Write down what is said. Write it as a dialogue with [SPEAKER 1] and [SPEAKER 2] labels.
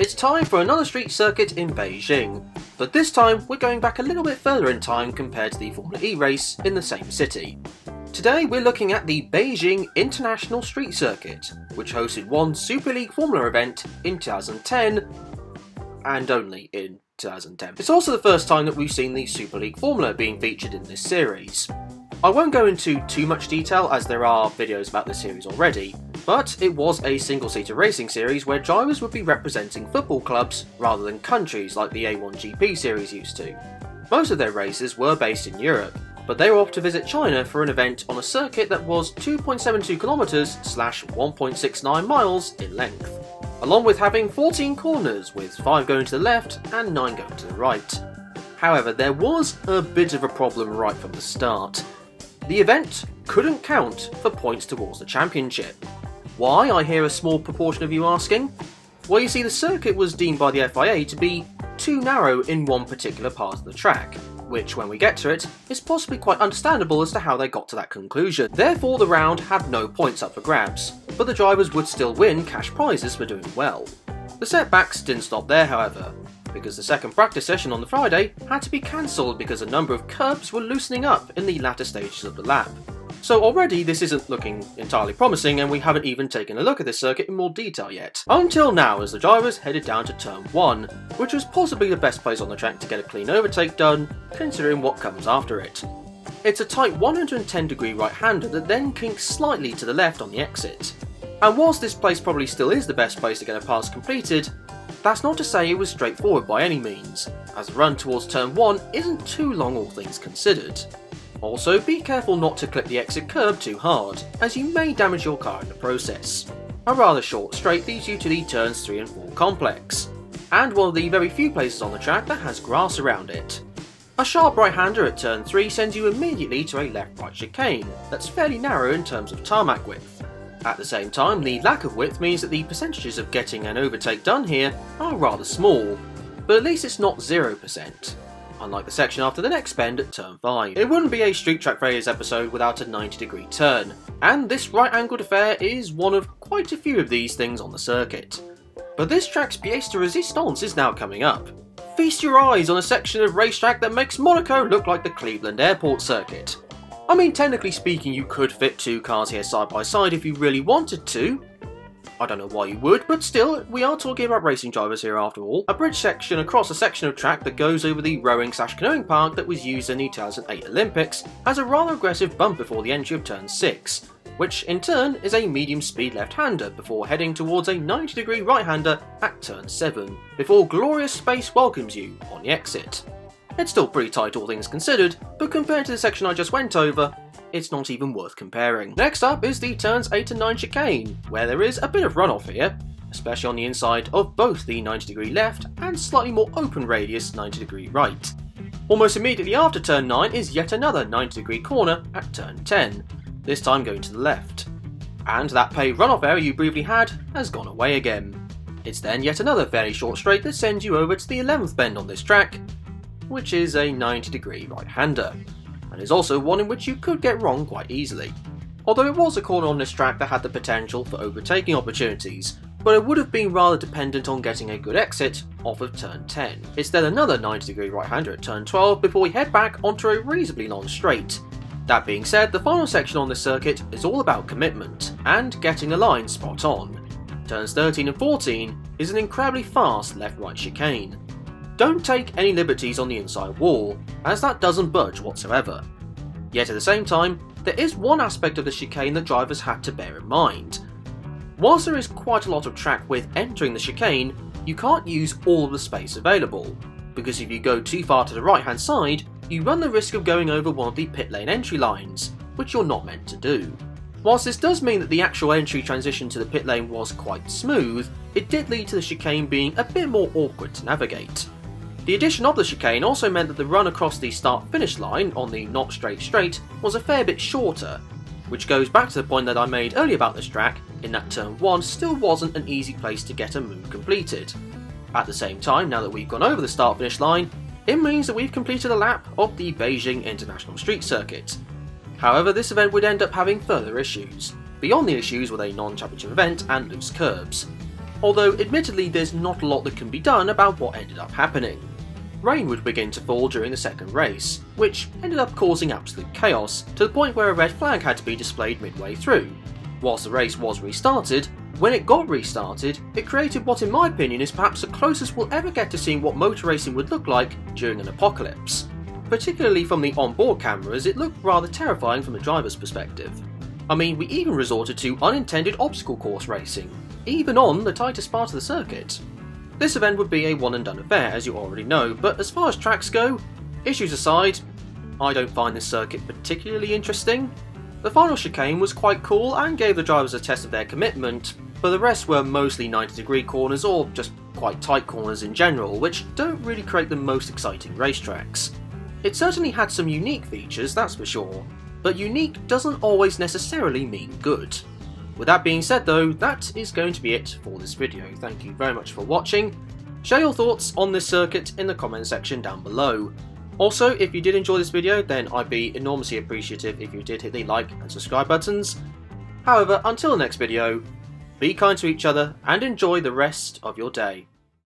[SPEAKER 1] It's time for another street circuit in Beijing, but this time we're going back a little bit further in time compared to the Formula E race in the same city. Today we're looking at the Beijing International Street Circuit, which hosted one Superleague Formula event in 2010, and only in 2010. It's also the first time that we've seen the Superleague Formula being featured in this series. I won't go into too much detail as there are videos about this series already, but it was a single-seater racing series where drivers would be representing football clubs rather than countries like the A1GP series used to. Most of their races were based in Europe, but they were off to visit China for an event on a circuit that was 2.72 kilometers / 1.69 miles in length, along with having 14 corners with 5 going to the left and 9 going to the right. However, there was a bit of a problem right from the start. The event couldn't count for points towards the championship. Why, I hear a small proportion of you asking? Well, you see, the circuit was deemed by the FIA to be too narrow in one particular part of the track, which, when we get to it, is possibly quite understandable as to how they got to that conclusion. Therefore, the round had no points up for grabs, but the drivers would still win cash prizes for doing well. The setbacks didn't stop there, however, because the second practice session on the Friday had to be cancelled because a number of curbs were loosening up in the latter stages of the lap. So already this isn't looking entirely promising, and we haven't even taken a look at this circuit in more detail yet. Until now, as the drivers headed down to turn 1, which was possibly the best place on the track to get a clean overtake done, considering what comes after it. It's a tight 110-degree right-hander that then kinks slightly to the left on the exit. And whilst this place probably still is the best place to get a pass completed, that's not to say it was straightforward by any means, as the run towards turn 1 isn't too long all things considered. Also, be careful not to clip the exit curb too hard, as you may damage your car in the process. A rather short straight leads you to the turns 3 and 4 complex, and one of the very few places on the track that has grass around it. A sharp right-hander at turn 3 sends you immediately to a left-right chicane that's fairly narrow in terms of tarmac width. At the same time, the lack of width means that the percentages of getting an overtake done here are rather small, but at least it's not 0%. Unlike the section after the next bend at turn 5. It wouldn't be a Street Track Failures episode without a 90-degree turn, and this right-angled affair is one of quite a few of these things on the circuit. But this track's pièce de résistance is now coming up. Feast your eyes on a section of racetrack that makes Monaco look like the Cleveland Airport circuit. I mean, technically speaking, you could fit 2 cars here side by side if you really wanted to. I don't know why you would, but still, we are talking about racing drivers here after all. A bridge section across a section of track that goes over the rowing/canoeing park that was used in the 2008 Olympics has a rather aggressive bump before the entry of turn 6, which in turn is a medium-speed left-hander before heading towards a 90-degree right-hander at turn 7, before glorious space welcomes you on the exit. It's still pretty tight all things considered, but compared to the section I just went over, it's not even worth comparing. Next up is the turns 8 and 9 chicane, where there is a bit of runoff here, especially on the inside of both the 90-degree left and slightly more open radius 90-degree right. Almost immediately after turn 9 is yet another 90-degree corner at turn 10, this time going to the left. And that paved runoff area you briefly had has gone away again. It's then yet another fairly short straight that sends you over to the 11th bend on this track, which is a 90-degree right-hander, and is also one in which you could get wrong quite easily. Although it was a corner on this track that had the potential for overtaking opportunities, but it would have been rather dependent on getting a good exit off of turn 10. It's then another 90-degree right-hander at turn 12 before we head back onto a reasonably long straight. That being said, the final section on this circuit is all about commitment and getting the line spot on. Turns 13 and 14 is an incredibly fast left-right chicane. Don't take any liberties on the inside wall, as that doesn't budge whatsoever. Yet at the same time, there is one aspect of the chicane that drivers had to bear in mind. Whilst there is quite a lot of track width entering the chicane, you can't use all of the space available, because if you go too far to the right hand side, you run the risk of going over one of the pit lane entry lines, which you're not meant to do. Whilst this does mean that the actual entry transition to the pit lane was quite smooth, it did lead to the chicane being a bit more awkward to navigate. The addition of the chicane also meant that the run across the start-finish line on the not straight straight was a fair bit shorter, which goes back to the point that I made earlier about this track, in that turn 1 still wasn't an easy place to get a move completed. At the same time, now that we've gone over the start-finish line, it means that we've completed a lap of the Beijing International Street Circuit. However, this event would end up having further issues, beyond the issues with a non-championship event and loose curbs. although admittedly there's not a lot that can be done about what ended up happening. Rain would begin to fall during the second race, which ended up causing absolute chaos, to the point where a red flag had to be displayed midway through. Whilst the race was restarted, when it got restarted, it created what in my opinion is perhaps the closest we'll ever get to seeing what motor racing would look like during an apocalypse. Particularly from the onboard cameras, it looked rather terrifying from the driver's perspective. I mean, we even resorted to unintended obstacle course racing, even on the tightest part of the circuit. This event would be a one and done affair, as you already know, but as far as tracks go, issues aside, I don't find this circuit particularly interesting. The final chicane was quite cool and gave the drivers a test of their commitment, but the rest were mostly 90-degree corners or just quite tight corners in general, which don't really create the most exciting racetracks. It certainly had some unique features, that's for sure, but unique doesn't always necessarily mean good. With that being said though, that is going to be it for this video. Thank you very much for watching. Share your thoughts on this circuit in the comment section down below. Also, if you did enjoy this video, then I'd be enormously appreciative if you did hit the like and subscribe buttons. However, until the next video, be kind to each other and enjoy the rest of your day.